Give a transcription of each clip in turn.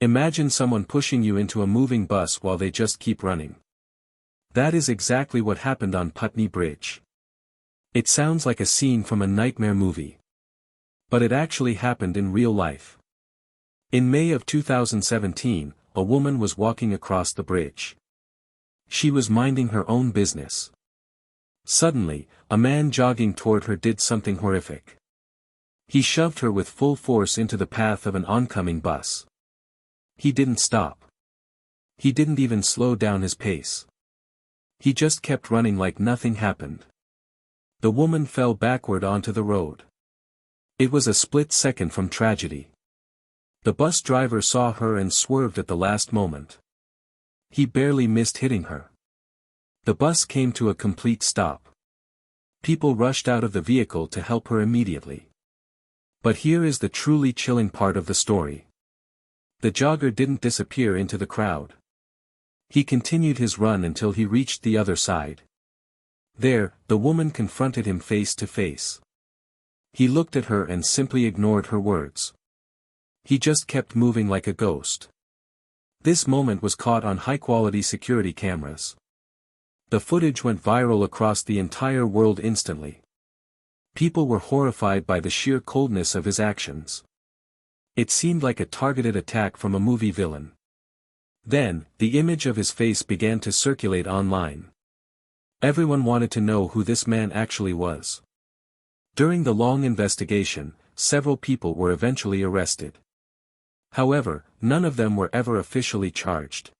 Imagine someone pushing you into a moving bus while they just keep running. That is exactly what happened on Putney Bridge. It sounds like a scene from a nightmare movie. But it actually happened in real life. In May of 2017, a woman was walking across the bridge. She was minding her own business. Suddenly, a man jogging toward her did something horrific. He shoved her with full force into the path of an oncoming bus. He didn't stop. He didn't even slow down his pace. He just kept running like nothing happened. The woman fell backward onto the road. It was a split second from tragedy. The bus driver saw her and swerved at the last moment. He barely missed hitting her. The bus came to a complete stop. People rushed out of the vehicle to help her immediately. But here is the truly chilling part of the story. The jogger didn't disappear into the crowd. He continued his run until he reached the other side. There, the woman confronted him face to face. He looked at her and simply ignored her words. He just kept moving like a ghost. This moment was caught on high-quality security cameras. The footage went viral across the entire world instantly. People were horrified by the sheer coldness of his actions. It seemed like a targeted attack from a movie villain. Then, the image of his face began to circulate online. Everyone wanted to know who this man actually was. During the long investigation, several people were eventually arrested. However, none of them were ever officially charged.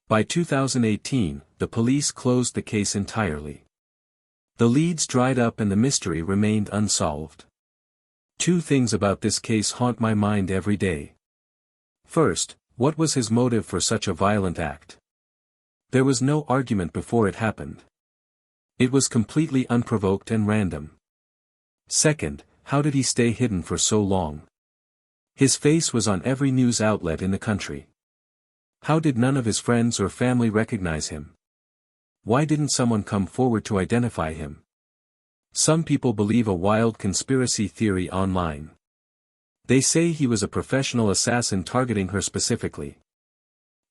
By 2018, the police closed the case entirely. The leads dried up and the mystery remained unsolved. Two things about this case haunt my mind every day. First, what was his motive for such a violent act? There was no argument before it happened. It was completely unprovoked and random. Second, how did he stay hidden for so long? His face was on every news outlet in the country. How did none of his friends or family recognize him? Why didn't someone come forward to identify him? Some people believe a wild conspiracy theory online. They say he was a professional assassin targeting her specifically.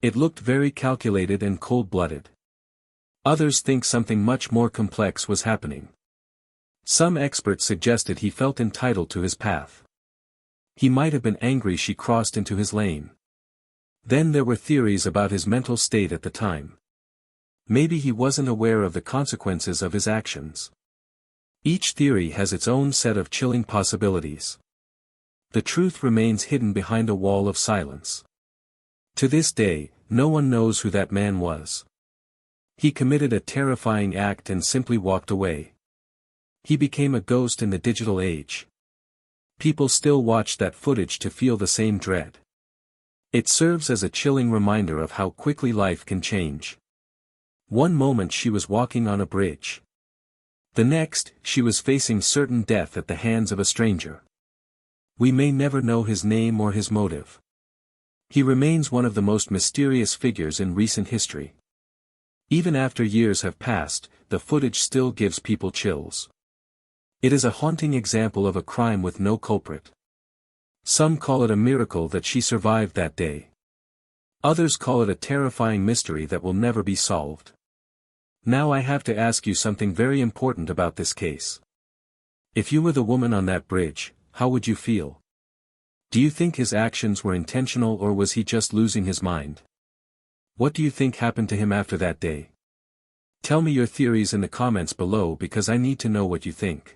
It looked very calculated and cold-blooded. Others think something much more complex was happening. Some experts suggested he felt entitled to his path. He might have been angry she crossed into his lane. Then there were theories about his mental state at the time. Maybe he wasn't aware of the consequences of his actions. Each theory has its own set of chilling possibilities. The truth remains hidden behind a wall of silence. To this day, no one knows who that man was. He committed a terrifying act and simply walked away. He became a ghost in the digital age. People still watch that footage to feel the same dread. It serves as a chilling reminder of how quickly life can change. One moment she was walking on a bridge. The next, she was facing certain death at the hands of a stranger. We may never know his name or his motive. He remains one of the most mysterious figures in recent history. Even after years have passed, the footage still gives people chills. It is a haunting example of a crime with no culprit. Some call it a miracle that she survived that day. Others call it a terrifying mystery that will never be solved. Now I have to ask you something very important about this case. If you were the woman on that bridge, how would you feel? Do you think his actions were intentional or was he just losing his mind? What do you think happened to him after that day? Tell me your theories in the comments below because I need to know what you think.